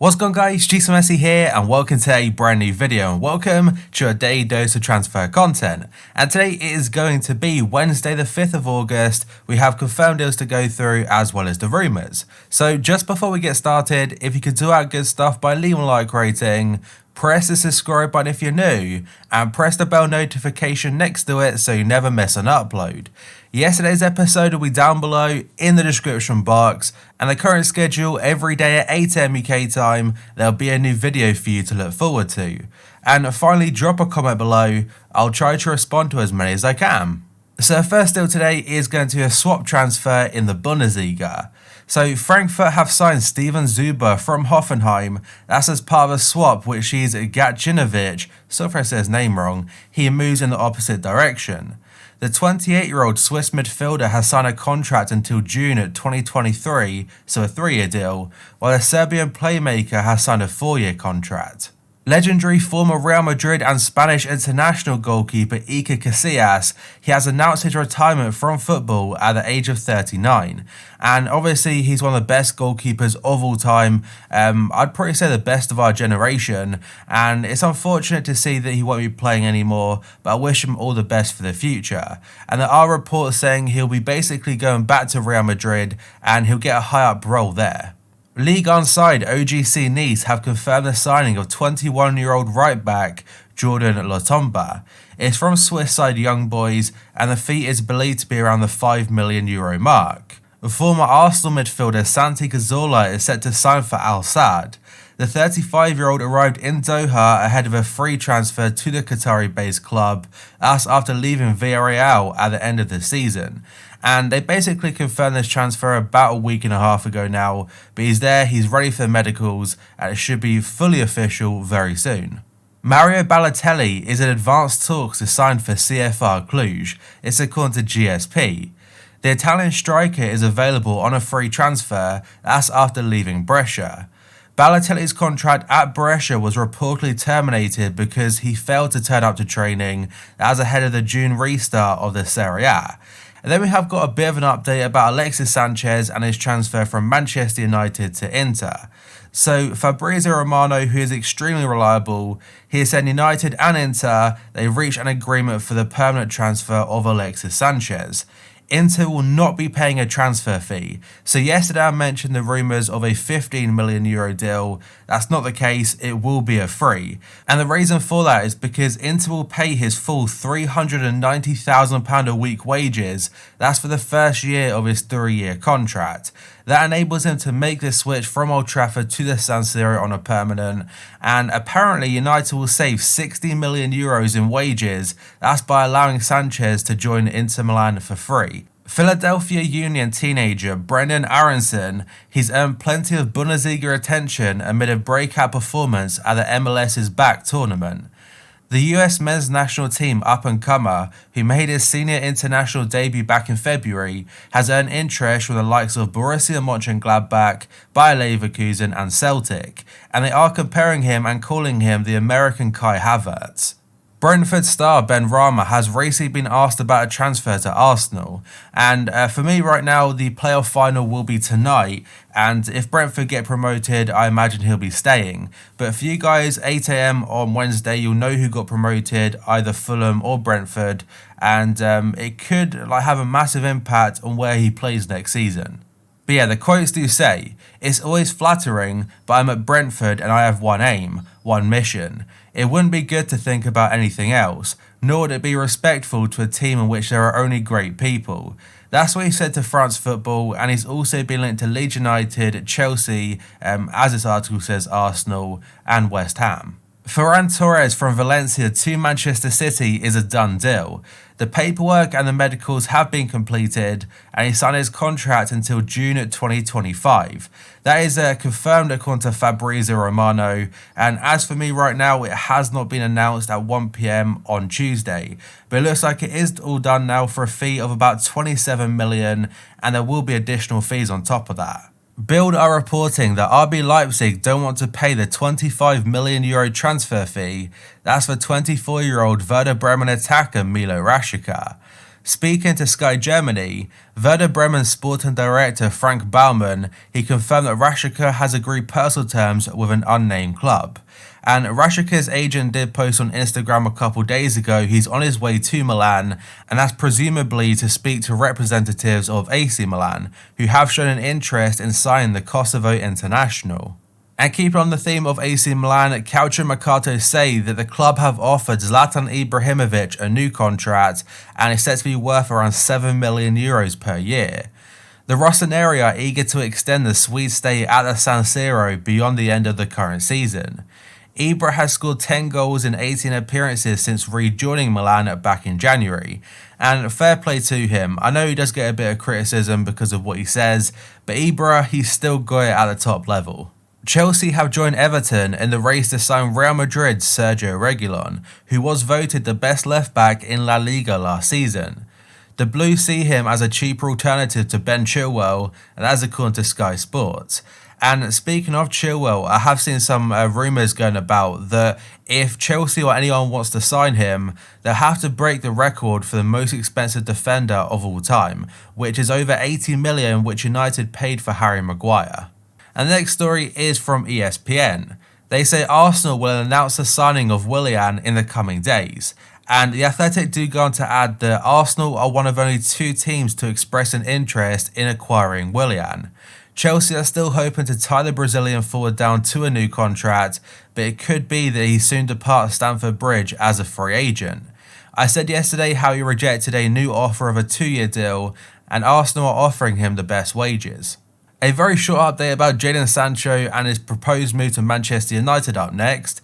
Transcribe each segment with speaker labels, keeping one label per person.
Speaker 1: What's going on, guys? Jason Messi here and welcome to a brand new video and welcome to a daily dose of transfer content. And today it is going to be Wednesday the 5th of August. We have confirmed deals to go through as well as the rumours. So just before we get started, if you could do our good stuff by leaving a like rating, press the subscribe button if you're new, and press the bell notification next to it so you never miss an upload. Yesterday's episode will be down below in the description box, and the current schedule every day at 8 AM UK time, there'll be a new video for you to look forward to. And finally, drop a comment below, I'll try to respond to as many as I can. So the first deal today is going to be a swap transfer in the Bundesliga. So Frankfurt have signed Steven Zuber from Hoffenheim. That's as part of a swap which sees Gacinovic, sorry if I say his name wrong, he moves in the opposite direction. The 28-year-old Swiss midfielder has signed a contract until June 2023, so a 3-year deal, while the Serbian playmaker has signed a 4-year contract. Legendary former Real Madrid and Spanish international goalkeeper Iker Casillas, he has announced his retirement from football at the age of 39. And obviously he's one of the best goalkeepers of all time, I'd probably say the best of our generation, and it's unfortunate to see that he won't be playing anymore, but I wish him all the best for the future. And there are reports saying he'll be basically going back to Real Madrid and he'll get a high up role there. League on side OGC Nice have confirmed the signing of 21-year-old right-back Jordan Lotomba. It's from Swiss side Young Boys and the fee is believed to be around the €5 million mark. Former Arsenal midfielder Santi Cazorla is set to sign for Al Sadd. The 35-year-old arrived in Doha ahead of a free transfer to the Qatari-based club, that's after leaving Villarreal at the end of the season. And they basically confirmed this transfer about a week and a half ago now, but he's there, he's ready for the medicals, and it should be fully official very soon. Mario Balotelli is in advanced talks to sign for CFR Cluj, it's according to GSP. The Italian striker is available on a free transfer, that's after leaving Brescia. Balotelli's contract at Brescia was reportedly terminated because he failed to turn up to training as ahead of the June restart of the Serie A. And then we have got a bit of an update about Alexis Sanchez and his transfer from Manchester United to Inter. So Fabrizio Romano, who is extremely reliable, he said United and Inter, they reached an agreement for the permanent transfer of Alexis Sanchez. Inter will not be paying a transfer fee. So yesterday I mentioned the rumours of a €15 million deal. That's not the case, it will be a free. And the reason for that is because Inter will pay his full £390,000 a week wages. That's for the first year of his 3-year contract. That enables him to make the switch from Old Trafford to the San Siro on a permanent, and apparently United will save €60 million in wages, that's by allowing Sanchez to join Inter Milan for free. Philadelphia Union teenager Brendan Aronson, he's earned plenty of Bundesliga attention amid a breakout performance at the MLS's back tournament. The US men's national team up-and-comer, who made his senior international debut back in February, has earned interest from the likes of Borussia Mönchengladbach, Bayer Leverkusen and Celtic, and they are comparing him and calling him the American Kai Havertz. Brentford star Ben Rama has recently been asked about a transfer to Arsenal, and for me right now the playoff final will be tonight, and if Brentford get promoted I imagine he'll be staying. But for you guys, 8 AM on Wednesday you'll know who got promoted, either Fulham or Brentford, and it could have a massive impact on where he plays next season. But yeah, the quotes do say, "It's always flattering, but I'm at Brentford and I have one aim, one mission. It wouldn't be good to think about anything else, nor would it be respectful to a team in which there are only great people." That's what he said to France Football, and he's also been linked to Leeds United, Chelsea, as this article says Arsenal, and West Ham. FERRAN TORRES from Valencia to Manchester City is a done deal. The paperwork and the medicals have been completed and he signed his contract until June 2025. That is confirmed according to Fabrizio Romano, and as for me right now it has not been announced at 1 PM on Tuesday, but it looks like it is all done now for a fee of about 27 million, and there will be additional fees on top of that. Bild are reporting that RB Leipzig don't want to pay the €25 million transfer fee. That's for 24-year-old Werder Bremen attacker Milo Rashica. Speaking to Sky Germany, Werder Bremen's sporting director Frank Baumann, he confirmed that Rashica has agreed personal terms with an unnamed club. And Rashica's agent did post on Instagram a couple days ago he's on his way to Milan, and that's presumably to speak to representatives of AC Milan, who have shown an interest in signing the Kosovo international. And keeping on the theme of AC Milan, Calcio Mercato say that the club have offered Zlatan Ibrahimovic a new contract and is set to be worth around €7 million per year. The Rossoneri are eager to extend the Swede stay at the San Siro beyond the end of the current season. Ibra has scored 10 goals in 18 appearances since rejoining Milan back in January, and fair play to him. I know he does get a bit of criticism because of what he says, but Ibra, he's still got it at the top level. Chelsea have joined Everton in the race to sign Real Madrid's Sergio Reguilon, who was voted the best left-back in La Liga last season. The Blues see him as a cheaper alternative to Ben Chilwell, and that's according to Sky Sports. And speaking of Chilwell, I have seen some rumours going about that if Chelsea or anyone wants to sign him, they'll have to break the record for the most expensive defender of all time, which is over 80 million, which United paid for Harry Maguire. And the next story is from ESPN. They say Arsenal will announce the signing of Willian in the coming days. And The Athletic do go on to add that Arsenal are one of only 2 teams to express an interest in acquiring Willian. Chelsea are still hoping to tie the Brazilian forward down to a new contract, but it could be that he soon departs Stamford Bridge as a free agent. I said yesterday how he rejected a new offer of a 2-year deal, and Arsenal are offering him the best wages. A very short update about Jadon Sancho and his proposed move to Manchester United up next.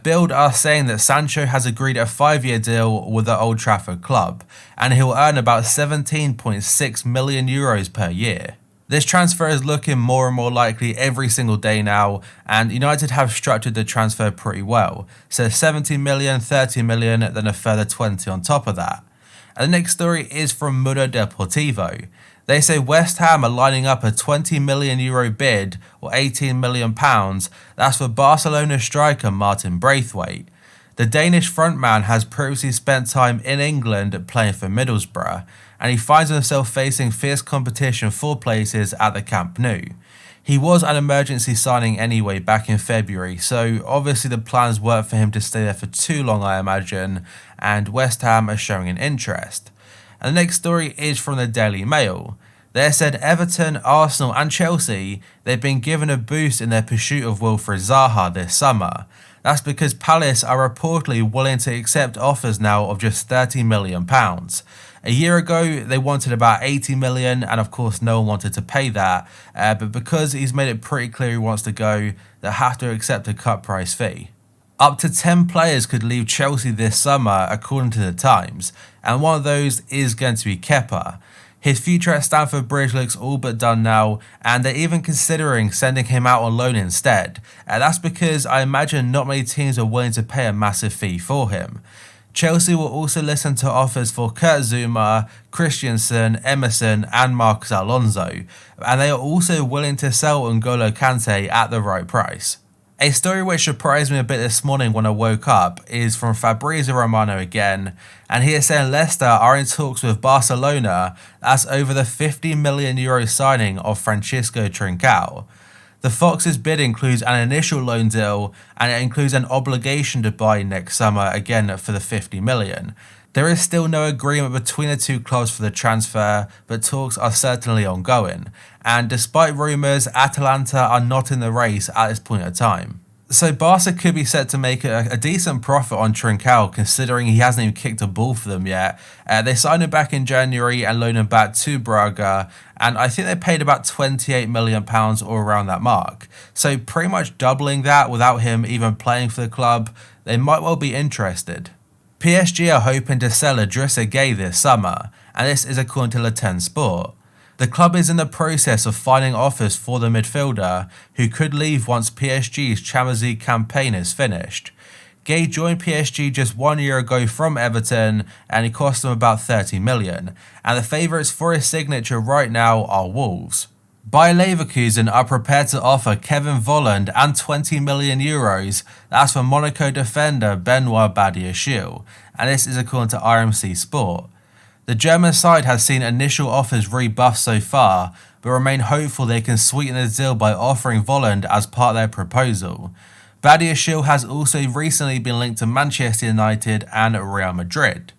Speaker 1: Bild are saying that Sancho has agreed a 5-year deal with the Old Trafford club, and he'll earn about €17.6 million per year. This transfer is looking more and more likely every single day now, and United have structured the transfer pretty well. So 70 million, 30 million, then a further 20 on top of that. And the next story is from Mundo Deportivo. They say West Ham are lining up a €20 million bid, or £18 million, that's for Barcelona striker Martin Braithwaite. The Danish frontman has previously spent time in England playing for Middlesbrough, and he finds himself facing fierce competition for places at the Camp Nou. He was an emergency signing anyway back in February, so obviously the plans weren't for him to stay there for too long, I imagine, and West Ham are showing an interest. And the next story is from the Daily Mail. They said Everton, Arsenal and Chelsea, they've been given a boost in their pursuit of Wilfried Zaha this summer. That's because Palace are reportedly willing to accept offers now of just £30 million. A year ago, they wanted about 80 million, and of course no one wanted to pay that, but because he's made it pretty clear he wants to go, they have to accept a cut price fee. Up to 10 players could leave Chelsea this summer, according to the Times, and one of those is going to be Kepa. His future at Stamford Bridge looks all but done now, and they're even considering sending him out on loan instead. That's because I imagine not many teams are willing to pay a massive fee for him. Chelsea will also listen to offers for Kurt Zouma, Christensen, Emerson and Marcos Alonso, and they are also willing to sell N'Golo Kante at the right price. A story which surprised me a bit this morning when I woke up is from Fabrizio Romano again, and he is saying Leicester are in talks with Barcelona as over the €50 million signing of Francisco Trincao. The Foxes' bid includes an initial loan deal, and it includes an obligation to buy next summer again for the $50 million. There is still no agreement between the two clubs for the transfer, but talks are certainly ongoing. And despite rumours, Atalanta are not in the race at this point in time. So Barca could be set to make a decent profit on Trincao, considering he hasn't even kicked a ball for them yet. They signed him back in January and loaned him back to Braga, and I think they paid about £28 million or around that mark. So pretty much doubling that without him even playing for the club, they might well be interested. PSG are hoping to sell Idrissa Gueye this summer, and this is according to Le 10 Sport. The club is in the process of finding offers for the midfielder, who could leave once PSG's Champions League campaign is finished. Gueye joined PSG just 1 year ago from Everton, and he cost them about £30 million, and the favourites for his signature right now are Wolves. Bayer Leverkusen are prepared to offer Kevin Volland and €20 million, that's for Monaco defender Benoit Badiashile, and this is according to RMC Sport. The German side has seen initial offers rebuffed so far, but remain hopeful they can sweeten the deal by offering Volland as part of their proposal. Badiashile has also recently been linked to Manchester United and Real Madrid.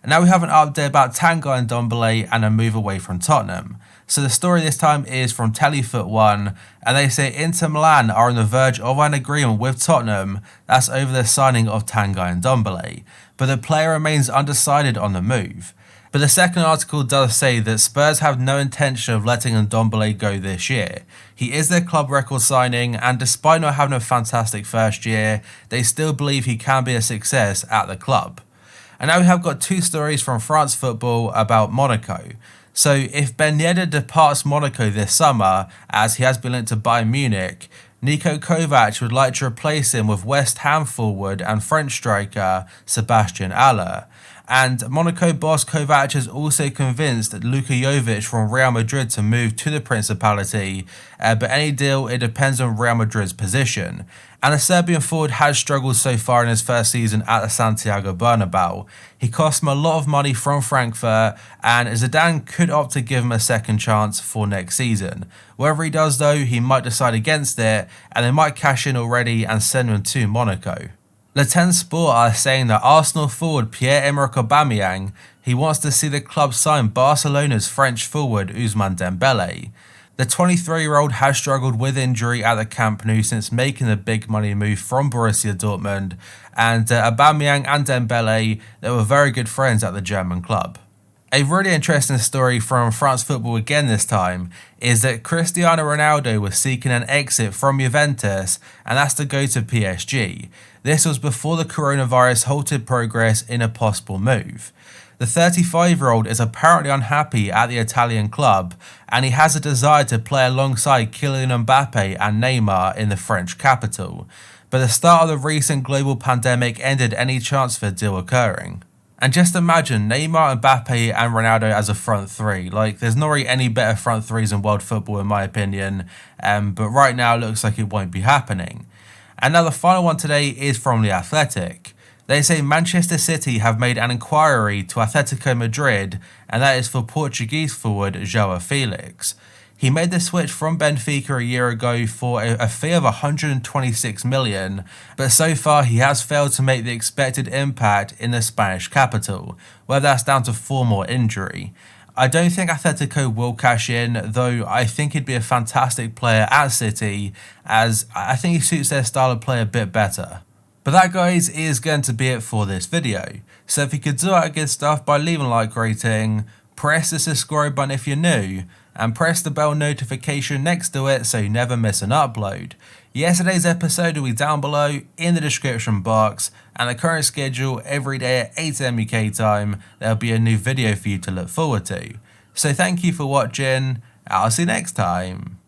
Speaker 1: And now we have an update about Tanguy Ndombele and a move away from Tottenham. So the story this time is from Telefoot 1, and they say Inter Milan are on the verge of an agreement with Tottenham that's over the signing of Tanguy Ndombele, but the player remains undecided on the move. But the second article does say that Spurs have no intention of letting Ndombele go this year. He is their club record signing, and despite not having a fantastic first year, they still believe he can be a success at the club. And now we have got two stories from France Football about Monaco. So if Ben Yedder departs Monaco this summer, as he has been linked to Bayern Munich, Niko Kovac would like to replace him with West Ham forward and French striker Sebastian Haller. And Monaco boss Kovac has also convinced Luka Jovic from Real Madrid to move to the Principality, but any deal, it depends on Real Madrid's position. And the Serbian forward has struggled so far in his first season at the Santiago Bernabeu. He cost him a lot of money from Frankfurt, and Zidane could opt to give him a second chance for next season. Whatever he does though, he might decide against it, and they might cash in already and send him to Monaco. Le Temps Sport are saying that Arsenal forward Pierre-Emerick Aubameyang, he wants to see the club sign Barcelona's French forward Ousmane Dembele. The 23-year-old has struggled with injury at the Camp Nou since making the big money move from Borussia Dortmund, and Aubameyang and Dembele, they were very good friends at the German club. A really interesting story from France Football again this time is that Cristiano Ronaldo was seeking an exit from Juventus, and that's to go to PSG. This was before the coronavirus halted progress in a possible move. The 35-year-old is apparently unhappy at the Italian club, and he has a desire to play alongside Kylian Mbappe and Neymar in the French capital. But the start of the recent global pandemic ended any chance of a deal occurring. And just imagine Neymar, Mbappe and Ronaldo as a front three. Like, there's not really any better front threes in world football in my opinion, but right now it looks like it won't be happening. And now the final one today is from The Athletic. They say Manchester City have made an inquiry to Atletico Madrid, and that is for Portuguese forward JOAO Felix. He made the switch from Benfica a year ago for a fee of 126 million, but so far he has failed to make the expected impact in the Spanish capital, whether that's down to form or injury. I don't think Atletico will cash in, though I think he'd be a fantastic player at City, as I think he suits their style of play a bit better. But that, guys, is going to be it for this video. So if you could do that good stuff by leaving a like rating, press the subscribe button if you're new, and press the bell notification next to it so you never miss an upload. Yesterday's episode will be down below in the description box, and the current schedule every day at 8 AM UK time, there'll be a new video for you to look forward to. So thank you for watching, I'll see you next time.